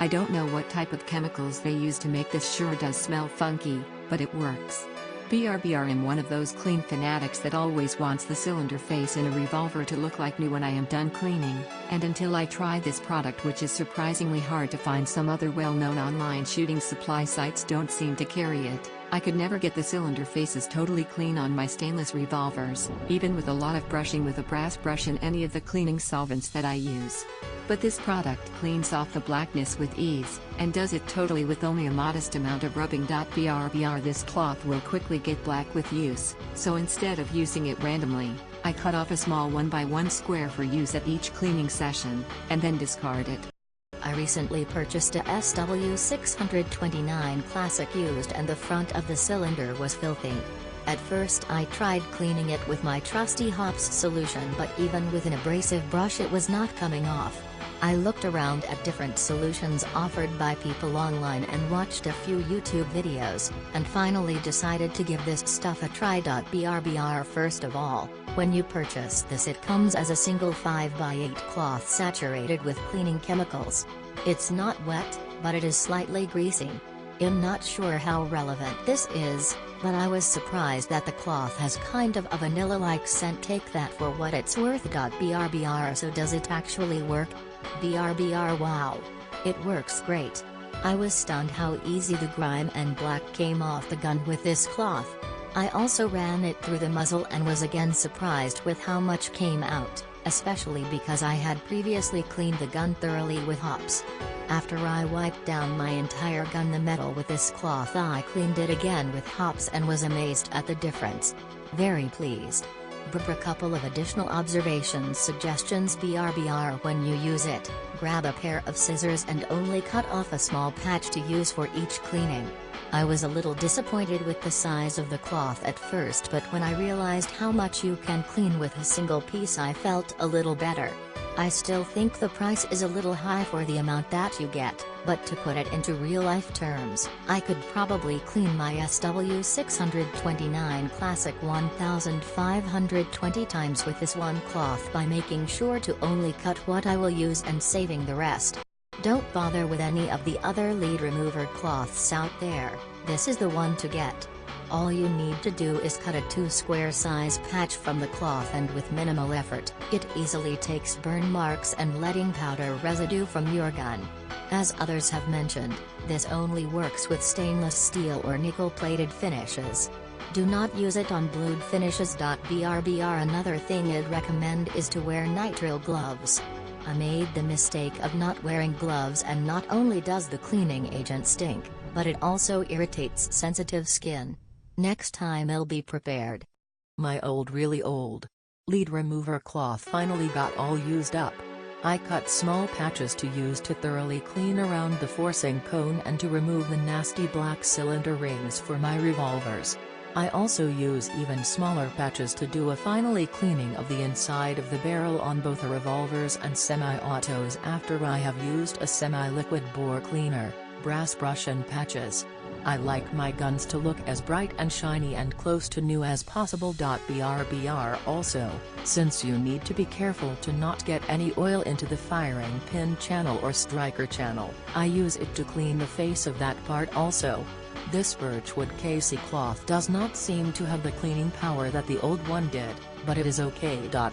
I don't know what type of chemicals they use to make this, sure does smell funky, but it works. brbrIm one of those clean fanatics that always wants the cylinder face in a revolver to look like new when I am done cleaning, and until I try this product, which is surprisingly hard to find, some other well-known online shooting supply sites don't seem to carry it, I could never get the cylinder faces totally clean on my stainless revolvers, even with a lot of brushing with a brass brush and any of the cleaning solvents that I use. But this product cleans off the blackness with ease, and does it totally with only a modest amount of rubbing.brbrThis. This cloth will quickly get black with use, so instead of using it randomly, I cut off a small 1x1 square for use at each cleaning session, and then discard it. I recently purchased a SW629 Classic used, and the front of the cylinder was filthy. At first I tried cleaning it with my trusty hops solution, but even with an abrasive brush it was not coming off. I looked around at different solutions offered by people online and watched a few YouTube videos, and finally decided to give this stuff a try. Brr. First of all, when you purchase this, it comes as a single 5x8 cloth saturated with cleaning chemicals. It's not wet, but it is slightly greasy. I'm not sure how relevant this is, but I was surprised that the cloth has kind of a vanilla-like scent. Take that for what it's worth. Brr. So does it actually work? Brr. Wow. It works great. I was stunned how easy the grime and black came off the gun with this cloth. I also ran it through the muzzle and was again surprised with how much came out, especially because I had previously cleaned the gun thoroughly with hops. After I wiped down my entire gun, the metal, with this cloth, I cleaned it again with hops and was amazed at the difference. Very pleased. Couple of additional observations, suggestions. Brr. When you use it, grab a pair of scissors and only cut off a small patch to use for each cleaning. I was a little disappointed with the size of the cloth at first, but when I realized how much you can clean with a single piece, I felt a little better. I still think the price is a little high for the amount that you get, but to put it into real-life terms, I could probably clean my SW629 Classic 1,520 times with this one cloth by making sure to only cut what I will use and saving the rest. Don't bother with any of the other lead remover cloths out there, this is the one to get. All you need to do is cut a 2 square size patch from the cloth, and with minimal effort, it easily takes burn marks and leading powder residue from your gun. As others have mentioned, this only works with stainless steel or nickel-plated finishes. Do not use it on blued finishes. Brr. Another thing I'd recommend is to wear nitrile gloves. I made the mistake of not wearing gloves, and not only does the cleaning agent stink, but it also irritates sensitive skin. Next time I'll be prepared. My really old lead remover cloth finally got all used up. I cut small patches to use to thoroughly clean around the forcing cone and to remove the nasty black cylinder rings for my revolvers. I also use even smaller patches to do a finally cleaning of the inside of the barrel on both the revolvers and semi-autos after I have used a semi-liquid bore cleaner, brass brush and patches. I like my guns to look as bright and shiny and close to new as possible. Brr. Also, since you need to be careful to not get any oil into the firing pin channel or striker channel, I use it to clean the face of that part also. This Birchwood Casey cloth does not seem to have the cleaning power that the old one did, but it is okay. Brr.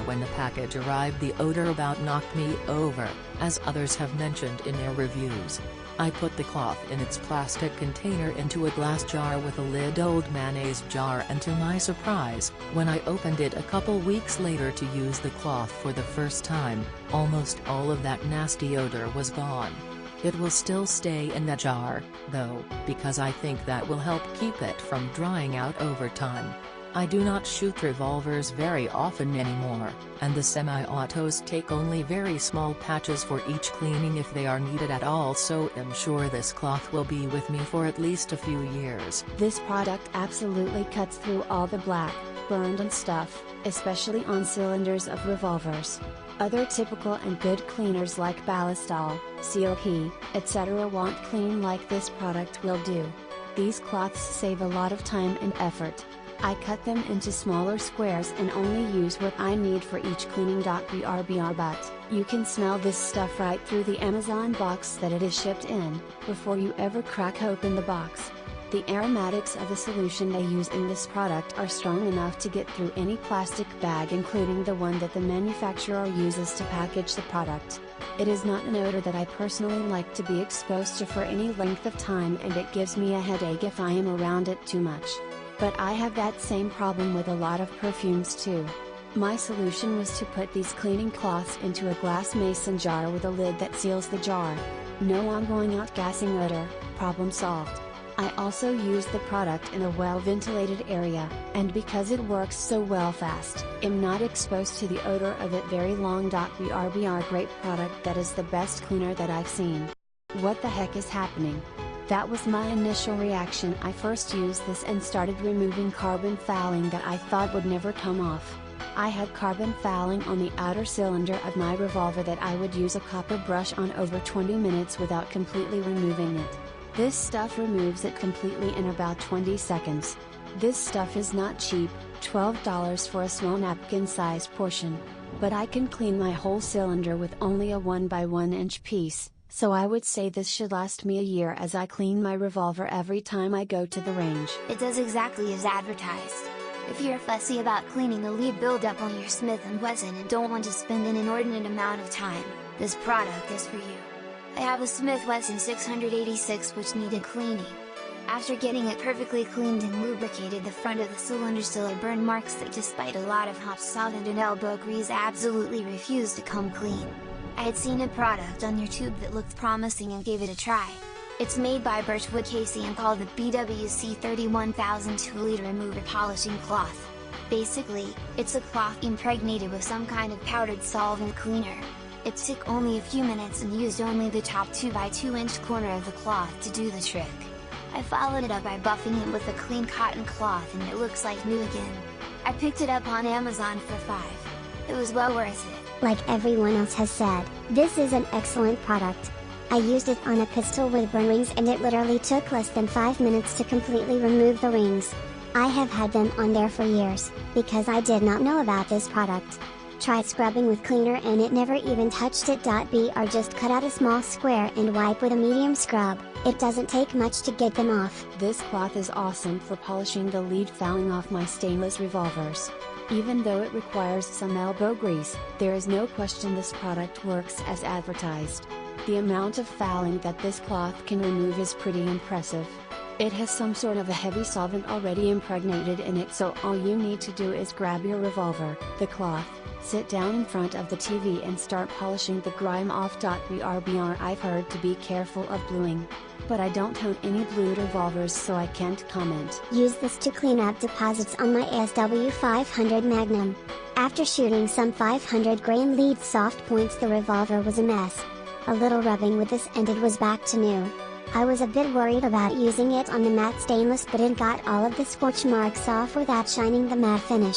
When the package arrived, the odor about knocked me over, as others have mentioned in their reviews. I put the cloth in its plastic container into a glass jar with a lid, old mayonnaise jar, and to my surprise, when I opened it a couple weeks later to use the cloth for the first time, almost all of that nasty odor was gone. It will still stay in the jar, though, because I think that will help keep it from drying out over time. I do not shoot revolvers very often anymore, and the semi-autos take only very small patches for each cleaning if they are needed at all, so I'm sure this cloth will be with me for at least a few years. This product absolutely cuts through all the black, burned and stuff, especially on cylinders of revolvers. Other typical and good cleaners like Ballistol, Seal Key, etc. won't clean like this product will do. These cloths save a lot of time and effort. I cut them into smaller squares and only use what I need for each cleaning. Brbr, but you can smell this stuff right through the Amazon box that it is shipped in, before you ever crack open the box. The aromatics of the solution they use in this product are strong enough to get through any plastic bag, including the one that the manufacturer uses to package the product. It is not an odor that I personally like to be exposed to for any length of time, and it gives me a headache if I am around it too much. But I have that same problem with a lot of perfumes too. My solution was to put these cleaning cloths into a glass mason jar with a lid that seals the jar. No ongoing outgassing odor, problem solved. I also use the product in a well-ventilated area, and because it works so well fast, am not exposed to the odor of it very long. Brbr, great product, that is the best cleaner that I've seen. What the heck is happening? That was my initial reaction. I first used this and started removing carbon fouling that I thought would never come off. I had carbon fouling on the outer cylinder of my revolver that I would use a copper brush on over 20 minutes without completely removing it. This stuff removes it completely in about 20 seconds. This stuff is not cheap, $12 for a small napkin-sized portion. But I can clean my whole cylinder with only a 1x1 inch piece. So I would say this should last me a year, as I clean my revolver every time I go to the range. It does exactly as advertised. If you're fussy about cleaning the lead buildup on your Smith & Wesson and don't want to spend an inordinate amount of time, this product is for you. I have a Smith & Wesson 686 which needed cleaning. After getting it perfectly cleaned and lubricated, the front of the cylinder still had burn marks that, despite a lot of hop solvent and elbow grease, absolutely refused to come clean. I had seen a product on YouTube that looked promising and gave it a try. It's made by Birchwood KC and called the BWC 31000 2-liter remover polishing cloth. Basically, it's a cloth impregnated with some kind of powdered solvent cleaner. It took only a few minutes and used only the top 2x2 inch corner of the cloth to do the trick. I followed it up by buffing it with a clean cotton cloth and it looks like new again. I picked it up on Amazon for $5. It was well worth it. Like everyone else has said, this is an excellent product. I used it on a pistol with burn rings and it literally took less than 5 minutes to completely remove the rings. I have had them on there for years, because I did not know about this product. Tried scrubbing with cleaner and it never even touched it. Br, just cut out a small square and wipe with a medium scrub. It doesn't take much to get them off. This cloth is awesome for polishing the lead fouling off my stainless revolvers. Even though it requires some elbow grease, there is no question this product works as advertised. The amount of fouling that this cloth can remove is pretty impressive. It has some sort of a heavy solvent already impregnated in it, so all you need to do is grab your revolver, the cloth, sit down in front of the TV and start polishing the grime off. Brbr, I've heard to be careful of bluing. But I don't own any blued revolvers, so I can't comment. Use this to clean up deposits on my SW500 Magnum. After shooting some 500 grain lead soft points, the revolver was a mess. A little rubbing with this and it was back to new. I was a bit worried about using it on the matte stainless, but it got all of the scorch marks off without shining the matte finish.